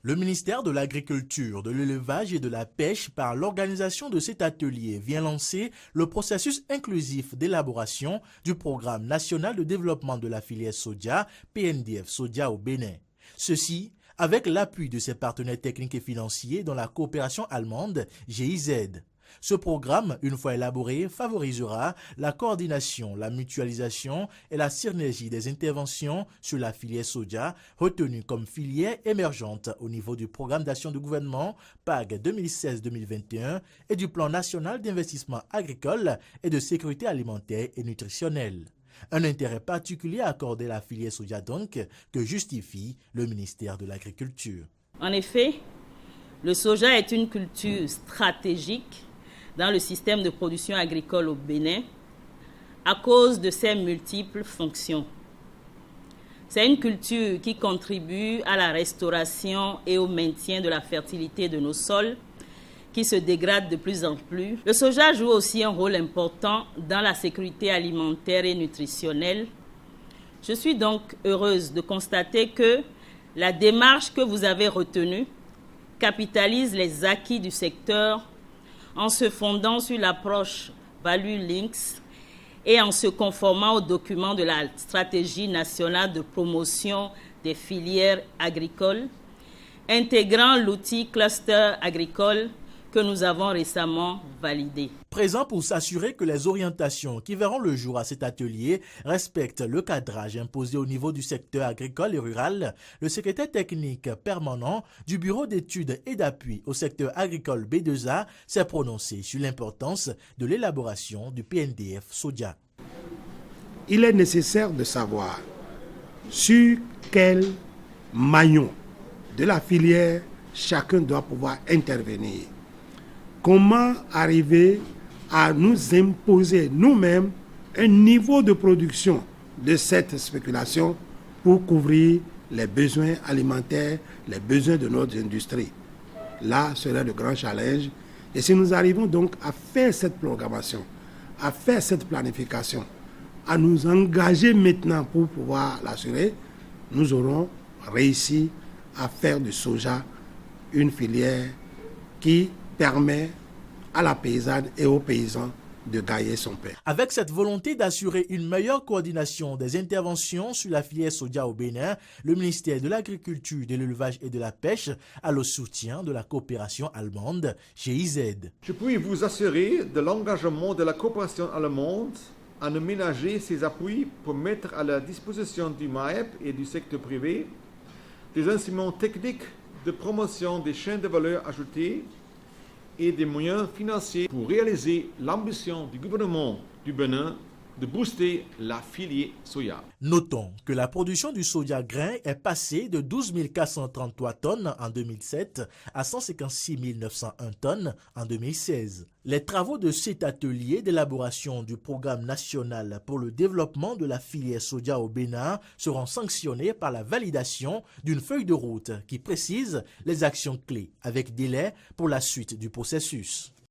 Le ministère de l'Agriculture, de l'Élevage et de la Pêche, par l'organisation de cet atelier, vient lancer le processus inclusif d'élaboration du Programme national de développement de la filière soja, PNDF Soja au Bénin. Ceci avec l'appui de ses partenaires techniques et financiers dans la coopération allemande GIZ. Ce programme, une fois élaboré, favorisera la coordination, la mutualisation et la synergie des interventions sur la filière soja, retenue comme filière émergente au niveau du programme d'action du gouvernement PAG 2016-2021 et du plan national d'investissement agricole et de sécurité alimentaire et nutritionnelle. Un intérêt particulier accordé à la filière soja donc que justifie le ministère de l'Agriculture. En effet, le soja est une culture stratégique dans le système de production agricole au Bénin à cause de ses multiples fonctions. C'est une culture qui contribue à la restauration et au maintien de la fertilité de nos sols qui se dégradent de plus en plus. Le soja joue aussi un rôle important dans la sécurité alimentaire et nutritionnelle. Je suis donc heureuse de constater que la démarche que vous avez retenue capitalise les acquis du secteur en se fondant sur l'approche Value Links et en se conformant aux documents de la stratégie nationale de promotion des filières agricoles, intégrant l'outil cluster agricole que nous avons récemment validé. Présent pour s'assurer que les orientations qui verront le jour à cet atelier respectent le cadrage imposé au niveau du secteur agricole et rural, le secrétaire technique permanent du Bureau d'études et d'appui au secteur agricole B2A s'est prononcé sur l'importance de l'élaboration du PNDF Soja. Il est nécessaire de savoir sur quel maillon de la filière chacun doit pouvoir intervenir. Comment arriver à nous imposer nous-mêmes un niveau de production de cette spéculation pour couvrir les besoins alimentaires, les besoins de notre industrie. Là serait le grand challenge. Et si nous arrivons donc à faire cette programmation, à faire cette planification, à nous engager maintenant pour pouvoir l'assurer, nous aurons réussi à faire du soja une filière qui permet à la paysanne et aux paysans de gagner son pain. Avec cette volonté d'assurer une meilleure coordination des interventions sur la filière soja au Bénin, le ministère de l'Agriculture, de l'Élevage et de la Pêche a le soutien de la coopération allemande GIZ. Je puis vous assurer de l'engagement de la coopération allemande à ne ménager ses appuis pour mettre à la disposition du MAEP et du secteur privé des instruments techniques de promotion des chaînes de valeur ajoutée et des moyens financiers pour réaliser l'ambition du gouvernement du Bénin de booster la filière soja. Notons que la production du soja grain est passée de 12 433 tonnes en 2007 à 156 901 tonnes en 2016. Les travaux de cet atelier d'élaboration du programme national pour le développement de la filière soja au Bénin seront sanctionnés par la validation d'une feuille de route qui précise les actions clés avec délai pour la suite du processus.